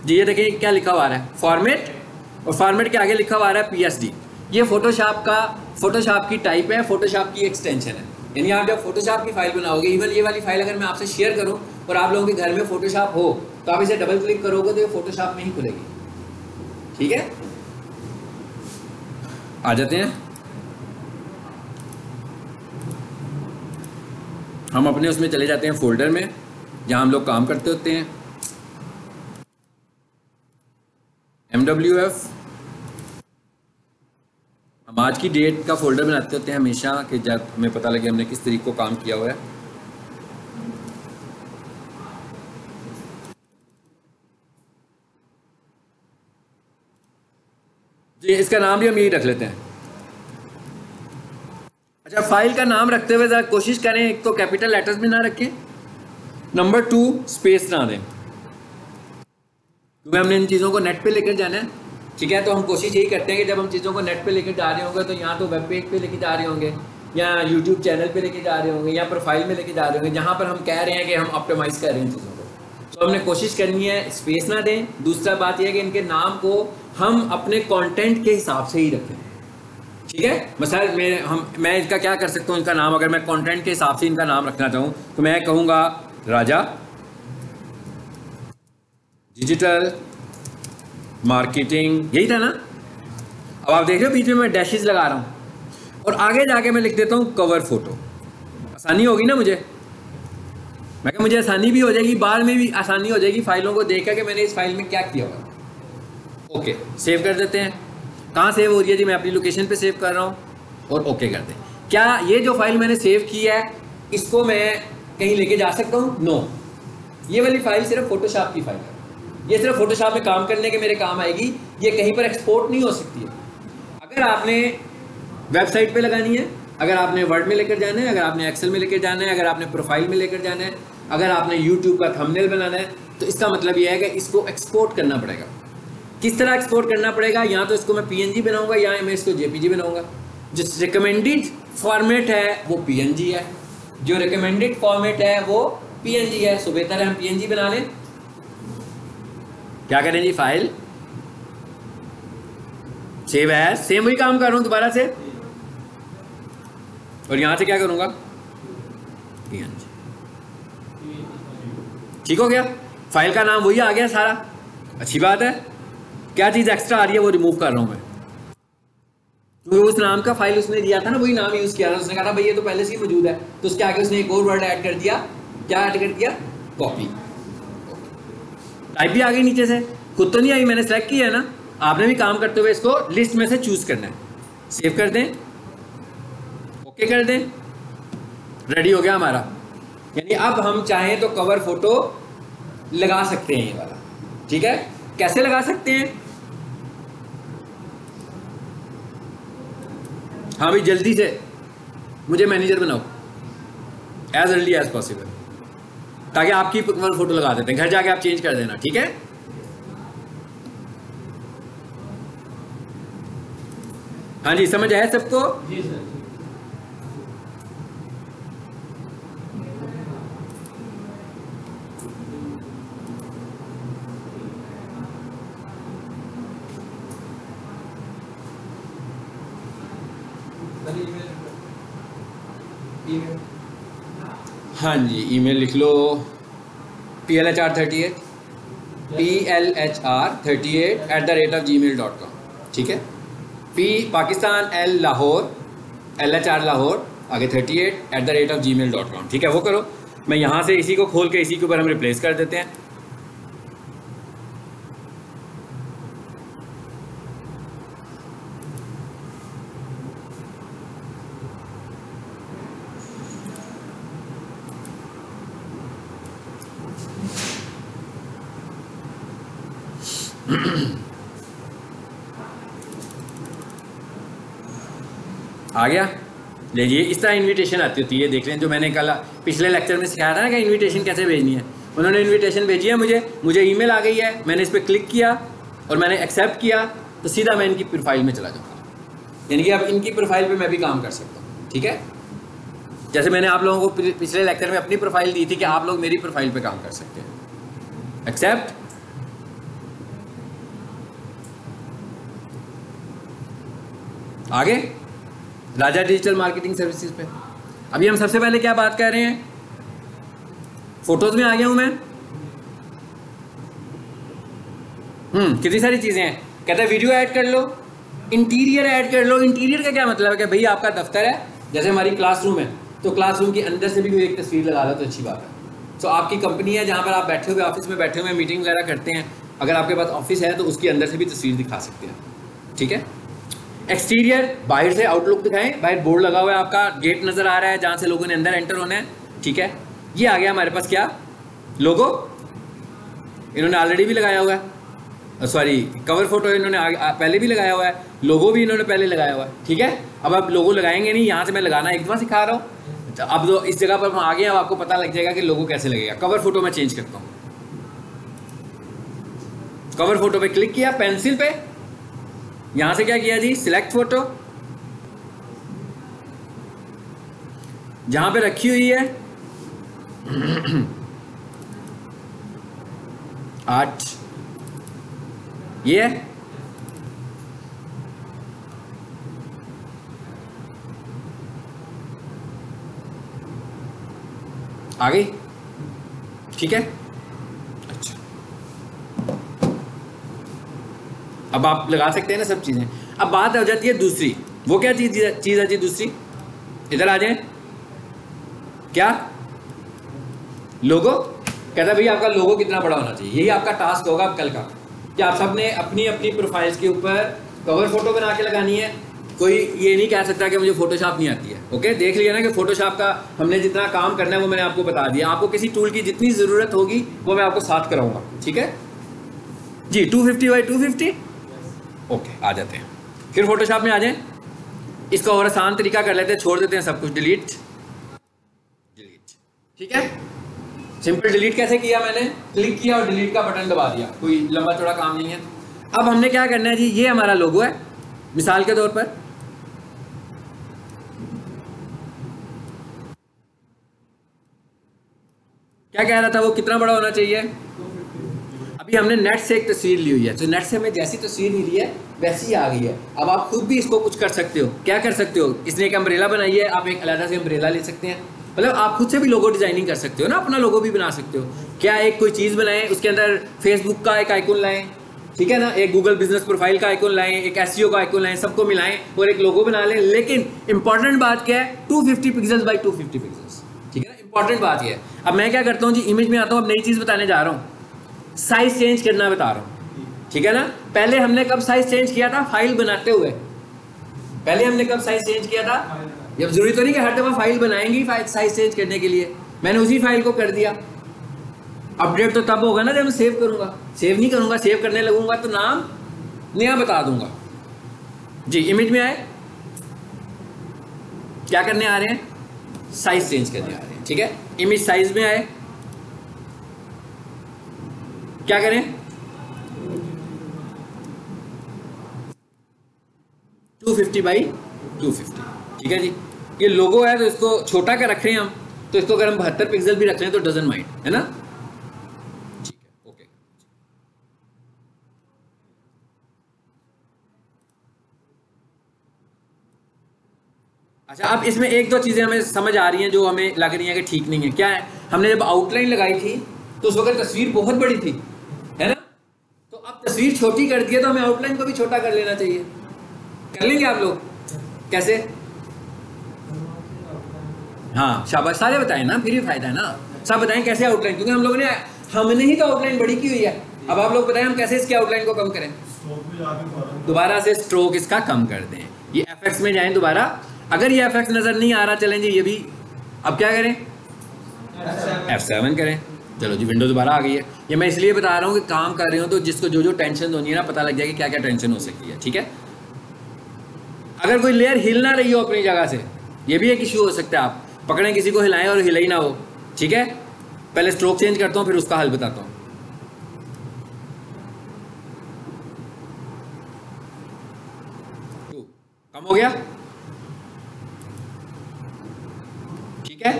जी। ये देखिए क्या लिखा हुआ है, फॉर्मेट, और फॉर्मेट के आगे लिखा हुआ है PSD। ये फोटोशॉप की टाइप है, फोटोशॉप की एक्सटेंशन है। यानी आप जब फोटोशॉप की फाइल बनाओगे, इवन ये वाली फाइल अगर मैं आपसे शेयर करूं और आप लोगों के घर में फोटोशॉप हो तो आप इसे डबल क्लिक करोगे तो ये फोटोशॉप में ही खुलेगी, ठीक है। आ जाते हैं हम अपने उसमें चले जाते हैं फोल्डर में जहां हम लोग काम करते होते हैं, MWF हम आज की डेट का फोल्डर बनाते होते हैं हमेशा कि जब हमें पता लगे हमने किस तरीके को काम किया हुआ है। जी इसका नाम भी हम यही रख लेते हैं। अच्छा फाइल का नाम रखते हुए ज़रा कोशिश करें एक तो कैपिटल लेटर्स में ना रखें, नंबर 2 स्पेस ना दें, क्योंकि हमने इन चीज़ों को नेट पे लेकर जाना है। ठीक है, तो हम कोशिश यही करते हैं कि जब हम चीज़ों को नेट पे लेकर जा रहे होंगे तो यहाँ तो वेब पेज पे लेके जा रहे होंगे या यूट्यूब चैनल पे लेके जा रहे होंगे या प्रोफाइल में लेके जा रहे होंगे जहाँ पर हम कह रहे हैं कि हम ऑप्टिमाइज़ कर रहे हैं चीज़ों को, तो हमने कोशिश करनी है स्पेस ना दें। दूसरा बात यह है कि इनके नाम को हम अपने कॉन्टेंट के हिसाब से ही रखें। ठीक है, मसलन मैं इनका क्या कर सकता हूँ, इनका नाम अगर मैं कंटेंट के हिसाब से इनका नाम रखना चाहूँ तो मैं कहूँगा राजा डिजिटल मार्केटिंग, यही था ना। अब आप देख रहे हो बीच में मैं डैशेस लगा रहा हूँ और आगे जाके मैं लिख देता हूँ कवर फोटो। आसानी होगी ना मुझे, मैं कहा मुझे आसानी भी हो जाएगी, बाद में भी आसानी हो जाएगी फाइलों को देखकर कि मैंने इस फाइल में क्या किया हुआ। ओके सेव कर देते हैं। कहाँ सेव हो रही है जी, मैं अपनी लोकेशन पे सेव कर रहा हूँ और ओके कर दें। क्या ये जो फाइल मैंने सेव की है इसको मैं कहीं लेके जा सकता हूँ? नो, ये वाली फाइल सिर्फ फोटोशॉप की फाइल है, ये सिर्फ फोटोशॉप में काम करने के मेरे काम आएगी, ये कहीं पर एक्सपोर्ट नहीं हो सकती है। अगर आपने वेबसाइट पे लगानी है, अगर आपने वर्ड में लेकर जाना है, अगर आपने एक्सेल में लेकर जाना है, अगर आपने प्रोफाइल में लेकर जाना है, अगर आपने यूट्यूब का थंबनेल बनाना है, तो इसका मतलब यह है कि इसको एक्सपोर्ट करना पड़ेगा। किस तरह एक्सपोर्ट करना पड़ेगा? या तो इसको मैं पीएनजी बनाऊंगा या मैं इसको जेपीजी बनाऊंगा। जो रिकमेंडेड फॉर्मेट है वो पीएनजी है, जो रिकमेंडेड फॉर्मेट है वो पीएनजी है, सो बेहतर है हम पीएनजी बना लें। क्या करें जी, फाइल सेव एज, सेम वही काम कर रहा हूं दोबारा से, और यहां से क्या करूंगा पीएनजी। ठीक हो गया, फाइल का नाम वही आ गया सारा, अच्छी बात है। क्या चीज़ एक्स्ट्रा आ रही है वो रिमूव कर रहा हूं मैं, क्योंकि उस नाम का फाइल उसने दिया था ना, वही नाम यूज़ किया था। उसने कहा था भाई ये तो पहले से ही मौजूद है, तो उसके आगे उसने एक और वर्ड ऐड कर दिया। क्या ऐड कर दिया? कॉपी। टाइप भी आ गई नीचे से, खुद तो नहीं आई, मैंने सेलेक्ट किया है ना। आपने भी काम करते हुए इसको लिस्ट में से चूज करना है। सेव कर दें, ओके कर दें, रेडी हो गया हमारा। यानी अब हम चाहें तो कवर फोटो लगा सकते हैं ये वाला। ठीक है, कैसे लगा सकते हैं? हाँ भाई जल्दी से मुझे मैनेजर बनाओ एज अर्ली एज पॉसिबल, ताकि आपकी कवर फोटो लगा देते हैं, घर जाके आप चेंज कर देना। ठीक है, हाँ जी समझ आया सबको? जी सर। हाँ जी ईमेल लिख लो, PLHR38 PLHR38@gmail.com। ठीक है, P Pakistan, L Lahore, LHR Lahore, आगे 38@gmail.com। ठीक है, वो करो। मैं यहाँ से इसी को खोल के इसी के ऊपर हम रिप्लेस कर देते हैं। आ गया, लीजिए इस तरह इनविटेशन आती होती है। देख लें, जो मैंने कल पिछले लेक्चर में सिखाया था ना कि इनविटेशन कैसे भेजनी है, उन्होंने इनविटेशन भेजी है मुझे ईमेल आ गई है, मैंने इस पर क्लिक किया और मैंने एक्सेप्ट किया, तो सीधा मैं इनकी प्रोफाइल में चला जाऊँगा। यानी कि अब इनकी प्रोफाइल पे मैं भी काम कर सकता हूँ। ठीक है, जैसे मैंने आप लोगों को पिछले लेक्चर में अपनी प्रोफाइल दी थी कि आप लोग मेरी प्रोफाइल पे काम कर सकते हैं। एक्सेप्ट, आगे राजा डिजिटल मार्केटिंग सर्विसेज पे। अभी हम सबसे पहले क्या बात कर रहे हैं? फोटोज में आ गया हूं मैं। कितनी सारी चीजें हैं। कहता है वीडियो ऐड कर लो, इंटीरियर ऐड कर लो। इंटीरियर का क्या मतलब है कि भाई आपका दफ्तर है, जैसे हमारी क्लासरूम है, तो क्लासरूम के अंदर से भी कोई एक तस्वीर लगा लो तो अच्छी बात है। तो आपकी कंपनी है जहाँ पर आप बैठे हुए ऑफिस में बैठे हुए मीटिंग वगैरह करते हैं, अगर आपके पास ऑफिस है तो उसके अंदर से भी तस्वीर दिखा सकते हैं। ठीक है, एक्सटीरियर बाहर से आउटलुक दिखाएं, बाहर बोर्ड लगा हुआ है आपका, गेट नज़र आ रहा है जहाँ से लोगों ने अंदर एंटर होना है, ठीक है। ये आ गया हमारे पास क्या, लोगो, इन्होंने ऑलरेडी भी लगाया हुआ है, सॉरी कवर फोटो इन्होंने पहले भी लगाया हुआ है, लोगो भी इन्होंने पहले लगाया हुआ है, ठीक है। अब आप लोगो लगाएंगे नहीं, यहाँ से मैं लगाना एक दफ़ा सिखा रहा हूँ। अब तो इस जगह पर हम आ गए, अब आपको पता लग जाएगा कि लोगो कैसे लगेगा। कवर फोटो में चेंज करता हूँ, कवर फोटो पे क्लिक किया, पेंसिल पे, यहां से क्या किया जी, सिलेक्ट फोटो, जहां पे रखी हुई है 8, ये है, आ गई, ठीक है। अच्छा, अब आप लगा सकते हैं ना सब चीज़ें। अब बात हो जाती है दूसरी, वो क्या चीज़ है जी दूसरी, इधर आ जाएं, क्या लोगो, कहता भैया आपका लोगो कितना बड़ा होना चाहिए, यही आपका टास्क होगा अब कल का, कि आप सब ने अपनी अपनी प्रोफाइल्स के ऊपर कवर फोटो बना के लगानी है। कोई ये नहीं कह सकता कि मुझे फोटोशॉप नहीं आती है, ओके। देख लिया ना कि फोटोशॉप का हमने जितना काम करना है वो मैंने आपको बता दिया। आपको किसी टूल की जितनी ज़रूरत होगी वो मैं आपको साथ कराऊंगा, ठीक है जी। 250 बाई 250, ओके, आ जाते हैं फिर फोटोशॉप में आ जाएं। इसका और आसान तरीका कर लेते हैं, छोड़ देते हैं सब कुछ, डिलीट, ठीक है। सिंपल डिलीट कैसे किया, मैंने क्लिक किया और डिलीट का बटन दबा दिया, कोई लंबा चौड़ा काम नहीं है। अब हमने क्या करना है जी, ये हमारा लोगो है मिसाल के तौर पर, क्या कह रहा था वो, कितना बड़ा होना चाहिए। अभी हमने नेट से एक तस्वीर ली हुई है, तो नेट से हमें जैसी तस्वीर मिली है वैसी ही आ गई है। अब आप खुद भी इसको कुछ कर सकते हो, क्या कर सकते हो, इसने एक अम्ब्रेला बनाई है, आप एक अलग से अम्ब्रेला ले सकते हैं, मतलब आप खुद से भी लोगो डिजाइनिंग कर सकते हो ना, अपना लोगो भी बना सकते हो। क्या एक कोई चीज़ बनाएं, उसके अंदर फेसबुक का एक आइकन लाएं, ठीक है ना, एक गूगल बिजनेस प्रोफाइल का आइकन लाएं, एक एसईओ का आइकन लाएं, सबको मिलाएं और एक लोगो बना लें। लेकिन इंपॉर्टेंट बात क्या है, 250 पिक्सल्स बाई 250 पिक्सल्स, ठीक है ना, इंपॉर्टेंट बात ये है। अब मैं क्या करता हूँ जी, इमेज में आता हूँ, अब नई चीज़ बताने जा रहा हूँ, साइज चेंज करना बता रहा हूँ, ठीक है ना। पहले हमने कब साइज चेंज किया था, फाइल बनाते हुए, पहले हमने कब साइज चेंज किया था, जब जरूरी तो नहीं कि हर दफा फाइल बनाएंगे साइज चेंज करने के लिए, मैंने उसी फाइल को कर दिया। अपडेट तो तब होगा ना जब मैं सेव करूंगा, सेव नहीं करूंगा, सेव करने लगूंगा तो नाम नया बता दूंगा जी। इमेज में आए, क्या करने आ रहे हैं, साइज चेंज करने आ रहे हैं, ठीक है। इमेज साइज में आए, क्या करें, 250 बाई 250, ठीक है जी। ये लोगो है तो इसको छोटा का रख रहे हैं हम, तो इसको अगर हम 72 पिक्सल भी रख रहे हैं तो डजंट माइंड, है ना, ठीक है, ओके। अच्छा, अब इसमें एक दो चीजें हमें समझ आ रही हैं जो हमें लग रही हैं कि ठीक नहीं है। क्या है, हमने जब आउटलाइन लगाई थी तो उस वक्त तस्वीर बहुत बड़ी थी, है ना, तो अब तस्वीर छोटी कर दी है तो हमें आउटलाइन को भी छोटा कर लेना चाहिए। कर लेंगे आप लोग, कैसे, हाँ शाबाश, सारे बताएं ना, फिर भी फायदा है ना, सब बताएं कैसे आउटलाइन, क्योंकि हमने ही तो आउटलाइन बड़ी की हुई है। अब आप लोग बताएं हम कैसे इसकी आउटलाइन को कम करें, दोबारा से स्ट्रोक इसका कम कर दें। ये एफएक्स में जाएं दोबारा, अगर ये एफएक्स नजर नहीं आ रहा, चलें जी ये भी, अब क्या करें, F7 करें। चलो जी, विंडो दोबारा आ गई है। ये मैं इसलिए बता रहा हूँ कि काम कर रहे हो तो जिसको जो जो टेंशन होनी है ना, पता लग जाएगी क्या क्या टेंशन हो सकती है, ठीक है। अगर कोई लेयर हिल ना रही हो अपनी जगह से, ये भी एक इशू हो सकता है, आप पकड़ें किसी को, हिलाएं और हिल ही ना हो, ठीक है। पहले स्ट्रोक चेंज करता हूँ फिर उसका हल बताता हूँ। कम हो गया, ठीक है।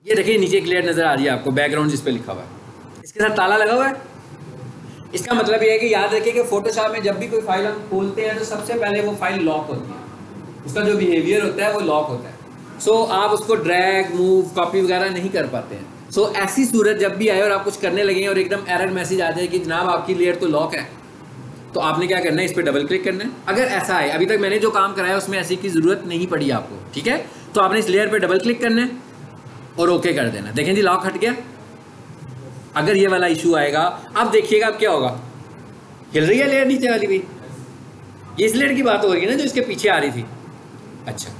ये देखिए नीचे क्लियर नजर आ रही है आपको, बैकग्राउंड जिस पे लिखा हुआ है, इसके साथ ताला लगा हुआ है। इसका मतलब ये है कि याद रखिए कि फोटोशॉप में जब भी कोई फाइल हम खोलते हैं तो सबसे पहले वो फाइल लॉक होती है, उसका जो बिहेवियर होता है वो लॉक होता है। सो आप उसको ड्रैग मूव कॉपी वगैरह नहीं कर पाते हैं। सो ऐसी सूरत जब भी आए और आप कुछ करने लगे और एकदम एरर मैसेज आ जाए कि जनाब आपकी लेयर तो लॉक है, तो आपने क्या करना है, इस पर डबल क्लिक करना है। अगर ऐसा है, अभी तक मैंने जो काम कराया उसमें ऐसी की ज़रूरत नहीं पड़ी आपको, ठीक है, तो आपने इस लेयर पर डबल क्लिक करना है और ओके कर देना। देखें जी लॉक हट गया। अगर ये वाला इशू आएगा, अब देखिएगा अब क्या होगा, हिल रही है लेयर नीचे वाली भी, ये इस लेयर की बात हो रही है ना जो इसके पीछे आ रही थी। अच्छा,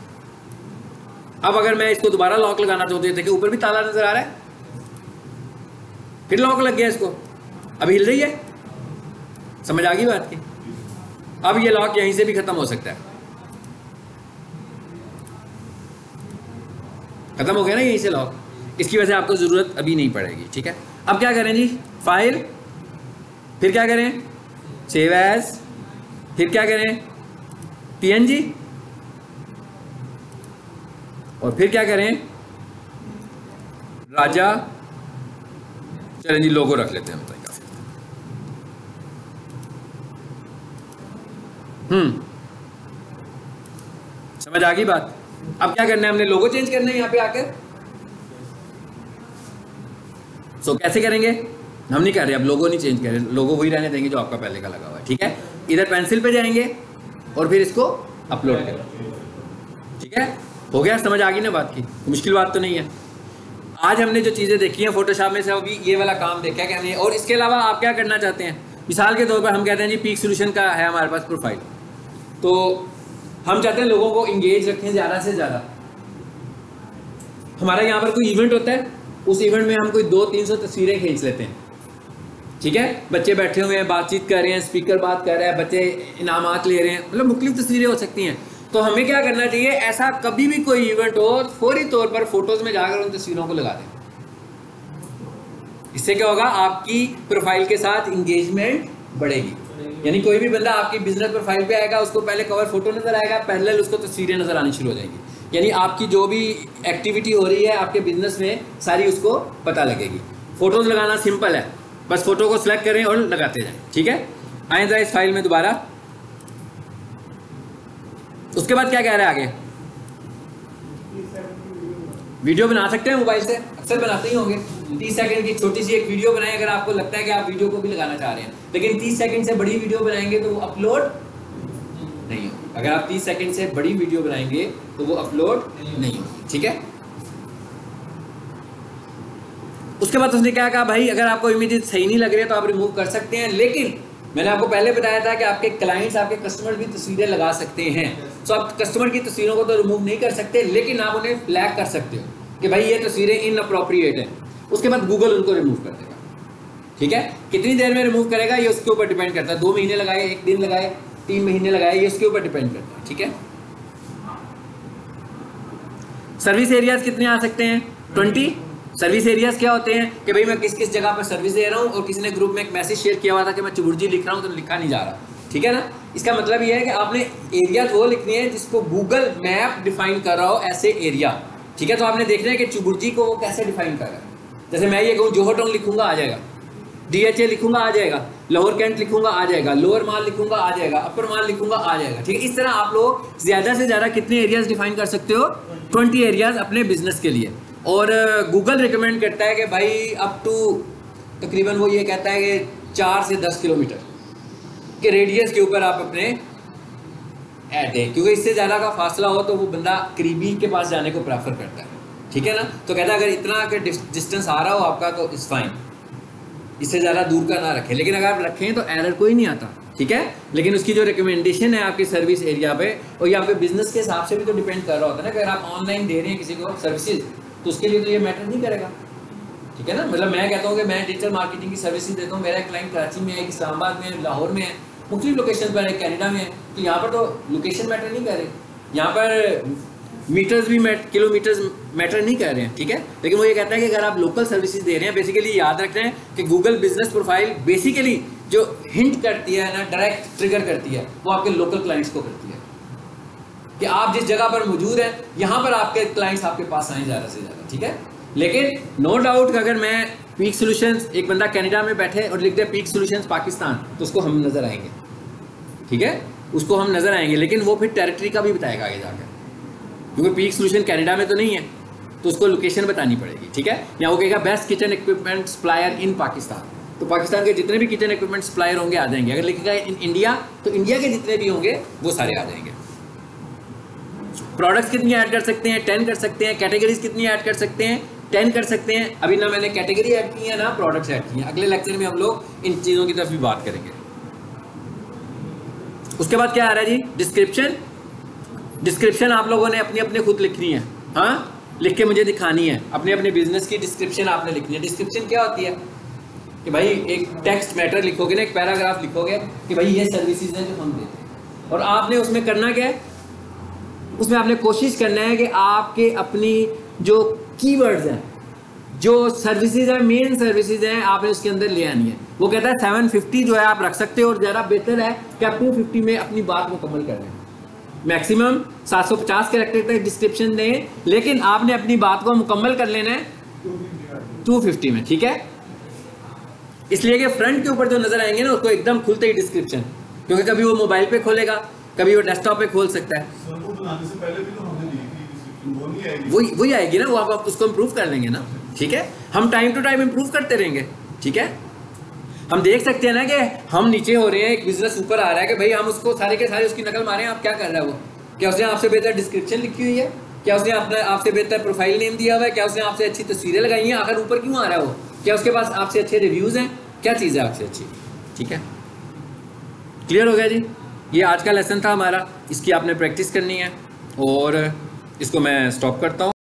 अब अगर मैं इसको दोबारा लॉक लगाना चाहती हूँ, देखिए ऊपर भी ताला नजर आ रहा है, फिर लॉक लग गया इसको, अब हिल रही है, समझ आ गई बात की। अब ये लॉक यहीं से भी खत्म हो सकता है, खत्म हो गया ना यहीं से लॉक, इसकी वजह से आपको जरूरत अभी नहीं पड़ेगी। ठीक है, अब क्या करें जी, फाइल, फिर क्या करें, सेव एज, फिर क्या करें, PNG, और फिर क्या करें, राजा, चलें जी लोगो रख लेते हैं, बताइए। समझ आ गई बात। अब क्या करना है, हमने लोगो चेंज करना है यहाँ पे आकर। सो कैसे करेंगे, हम नहीं कर रहे, अब लोगो नहीं चेंज कर रहे, लोगो वही रहने देंगे जो आपका पहले का लगा हुआ है। ठीक है, इधर पेंसिल पे जाएंगे और फिर इसको अपलोड करें। ठीक है, हो गया, समझ आ गई ना बात की, मुश्किल बात तो नहीं है। आज हमने जो चीज़ें देखी हैं फोटोशॉप में से, अभी ये वाला काम देखा है कि हमने, और इसके अलावा आप क्या करना चाहते हैं, मिसाल के तौर पर हम कहते हैं जी पीक सोल्यूशन का है हमारे पास प्रोफाइल, तो हम चाहते हैं लोगों को इंगेज रखें ज़्यादा से ज़्यादा। हमारा यहाँ पर कोई इवेंट होता है, उस इवेंट में हम कोई 200-300 तस्वीरें खींच लेते हैं। ठीक है, बच्चे बैठे हुए हैं, बातचीत कर रहे हैं, स्पीकर बात कर रहा है, बच्चे इनामात ले रहे हैं, मतलब मुख्तलिफ तस्वीरें हो सकती हैं। तो हमें क्या करना चाहिए, ऐसा कभी भी कोई इवेंट हो, फौरी तौर पर फोटोज में जाकर उन तस्वीरों को लगा दें। इससे क्या होगा, आपकी प्रोफाइल के साथ इंगेजमेंट बढ़ेगी। यानी कोई भी बंदा आपकी बिजनेस प्रोफाइल पे आएगा, उसको पहले कवर फोटो नजर आएगा, पैरेलल उसको तस्वीरें नजर आनी शुरू हो जाएंगी। यानी आपकी जो भी एक्टिविटी हो रही है आपके बिजनेस में, सारी उसको पता लगेगी। फोटोज लगाना सिंपल है, बस फोटो को सिलेक्ट करें और लगाते जाएं। ठीक है, आए जरा इस फाइल में दोबारा। उसके बाद क्या कह रहे हैं आगे, वीडियो बना सकते हैं मोबाइल से, अक्सर बनाते ही होंगे। 30 सेकंड की छोटी सी एक वीडियो बनाएं, अगर आपको लगता है कि आप वीडियो को भी लगाना चाह रहे हैं, लेकिन 30 सेकंड से बड़ी वीडियो बनाएंगे तो वो अपलोड नहीं होगी। अगर आप 30 सेकंड से बड़ी वीडियो बनाएंगे तो वो अपलोड नहीं होगी। ठीक है, उसके बाद उसने क्या कहा, भाई अगर आपको इमेजेस सही नहीं लग रहे तो आप रिमूव कर सकते हैं, लेकिन मैंने आपको पहले बताया था कि आपके क्लाइंट्स, आपके कस्टमर भी तस्वीरें लगा सकते हैं। तो आप कस्टमर की तस्वीरों को तो रिमूव नहीं कर सकते, लेकिन आप उन्हें फ्लैग कर सकते हो कि भाई ये तस्वीरें इनअप्रोप्रिएट है। उसके बाद गूगल उनको रिमूव कर देगा। ठीक है, कितनी देर में रिमूव करेगा ये उसके ऊपर डिपेंड करता है। 2 महीने लगाए, 1 दिन लगाए, 3 महीने लगाए, ये उसके ऊपर डिपेंड करता है। ठीक है, सर्विस एरियाज कितने आ सकते हैं, 20। सर्विस एरियाज क्या होते हैं कि भाई मैं किस किस जगह पर सर्विस दे रहा हूँ, और किसी ने ग्रुप में एक मैसेज शेयर किया हुआ था कि मैं चुबुर्जी लिख रहा हूँ, तो लिखा नहीं जा रहा। ठीक है ना, इसका मतलब ये है कि आपने एरियाज वो लिखने हैं जिसको गूगल मैप डिफाइन कर रहा हो ऐसे एरिया। ठीक है, तो आपने देखना है कि चुबुर्जी को वो कैसे डिफाइन कर रहा है। जैसे मैं ये कहूँ जोहर टाउन लिखूंगा आ जाएगा, DHA लिखूंगा आ जाएगा, लाहौर कैंट लिखूंगा आ जाएगा, लोअर माल लिखूंगा आ जाएगा, अपर माल लिखूंगा आ जाएगा। ठीक है, इस तरह आप लोग ज्यादा से ज्यादा कितने एरियाज डिफाइन कर सकते हो, 20 एरियाज अपने बिजनेस के लिए। और गूगल रिकमेंड करता है कि भाई अप टू तकरीबन वो ये कहता है कि 4 से 10 किलोमीटर के रेडियस के ऊपर आप अपने ऐड दें, क्योंकि इससे ज़्यादा का फासला हो तो वो बंदा करीबी के पास जाने को प्रेफर करता है। ठीक है ना, तो कहता है अगर इतना के डिस्टेंस आ रहा हो आपका तो इट्स फाइन, इससे ज़्यादा दूर का ना रखें। लेकिन अगर आप रखें तो एरर कोई नहीं आता। ठीक है, लेकिन उसकी जो रिकमेंडेशन है आपकी सर्विस एरिया पे, और ये आपके बिजनेस के हिसाब से भी तो डिपेंड कर रहा होता है ना। अगर आप ऑनलाइन दे रहे हैं किसी को सर्विसेज तो उसके लिए तो ये मैटर नहीं करेगा। ठीक है ना, मतलब मैं कहता हूँ कि मैं डिजिटल मार्केटिंग की सर्विसेज देता हूँ, मेरा क्लाइंट कराची में है, इस्लामाबाद में, लाहौर में है, मुख्तलिफ लोकेशन पर है, कनाडा में है, तो यहाँ पर तो लोकेशन मैटर नहीं कर रही, यहाँ पर मीटर्स भी किलोमीटर्स मैटर नहीं कर रहे हैं। ठीक है, लेकिन वो ये कहता है कि अगर आप लोकल सर्विसेज दे रहे हैं, बेसिकली याद रख रहे हैं कि गूगल बिजनेस प्रोफाइल बेसिकली जो हिंट करती है ना, डायरेक्ट ट्रिगर करती है, वो आपके लोकल क्लाइंट्स को करती है कि आप जिस जगह पर मौजूद हैं यहाँ पर आपके क्लाइंट्स आपके पास आए ज़्यादा से ज़्यादा। ठीक है, लेकिन नो डाउट अगर मैं पीक सॉल्यूशंस, एक बंदा कनाडा में बैठे और लिख दे पीक सॉल्यूशंस पाकिस्तान, तो उसको हम नजर आएंगे। ठीक है, उसको हम नजर आएंगे, लेकिन वो फिर टेरिटरी का भी बताएगा आगे जाकर, क्योंकि पीक सॉल्यूशन कनाडा में तो नहीं है, तो उसको लोकेशन बतानी पड़ेगी। ठीक है, या वो कहेगा best kitchen equipment supplier in Pakistan, तो पाकिस्तान के जितने भी किचन इक्विपमेंट सप्लायर होंगे आ जाएंगे। अगर लिखेगा इन इंडिया, तो इंडिया के जितने भी होंगे वो सारे आ जाएंगे। प्रोडक्ट्स कितनी ऐड कर सकते हैं, 10 कर सकते हैं। कैटेगरीज कितनी ऐड कर सकते हैं, 10 कर सकते हैं। अभी ना मैंने कैटेगरी ऐड की है ना प्रोडक्ट्स ऐड किए हैं। अगले लेक्चर में हम लोग इन चीज़ों की तरफ भी बात करेंगे। उसके बाद क्या आ रहा है जी, डिस्क्रिप्शन। डिस्क्रिप्शन आप लोगों ने अपनी अपनी खुद लिखनी है, हाँ, लिख के मुझे दिखानी है। अपने अपने बिजनेस की डिस्क्रिप्शन आपने लिखनी है। डिस्क्रिप्शन क्या होती है कि भाई एक टेक्स्ट मैटर लिखोगे ना, एक पैराग्राफ लिखोगे कि भाई ये सर्विसेज हैं जो हम देते हैं, और आपने उसमें करना क्या है, उसमें आपने कोशिश करना है कि आपके अपनी जो कीवर्ड्स हैं, जो सर्विसेज है, मेन सर्विसेज हैं, आपने उसके अंदर ले आनी है। वो कहता है 750 जो है आप रख सकते हो, और ज़्यादा बेहतर है कि आप 250 में अपनी बात मुकम्मल कर लें। मैक्सिमम 750 कैरेक्टर तक डिस्क्रिप्शन दें, लेकिन आपने अपनी बात को मुकम्मल कर लेना है 250 में, ठीक है। इसलिए कि फ्रंट के ऊपर जो नजर आएंगे ना उसको एकदम खुलते ही डिस्क्रिप्शन, क्योंकि कभी वो मोबाइल पे खोलेगा, कभी वो डेस्कटॉप पे खोल सकता है। वही आएगी ना, वो आप उसको इम्प्रूव कर लेंगे ना, ठीक है। हम टाइम टू टाइम इम्प्रूव करते रहेंगे, ठीक है। हम देख सकते हैं ना कि हम नीचे हो रहे हैं, एक बिजनेस ऊपर आ रहा है कि भाई हम उसको सारे के सारे उसकी नकल मारे हैं। आप क्या कर रहा है वो, क्या उसने आपसे बेहतर डिस्क्रिप्शन लिखी हुई है, क्या उसने अपने आपसे बेहतर प्रोफाइल नेम दिया हुआ है, क्या उसने आपसे अच्छी तस्वीरें लगाई हैं, आखिर ऊपर क्यों आ रहा है वो, क्या उसके पास आपसे अच्छे रिव्यूज़ हैं, क्या चीज़ है आपसे अच्छी, ठीक है। क्लियर हो गया जी। ये आज का लेसन था हमारा, इसकी आपने प्रैक्टिस करनी है, और इसको मैं स्टॉप करता हूँ।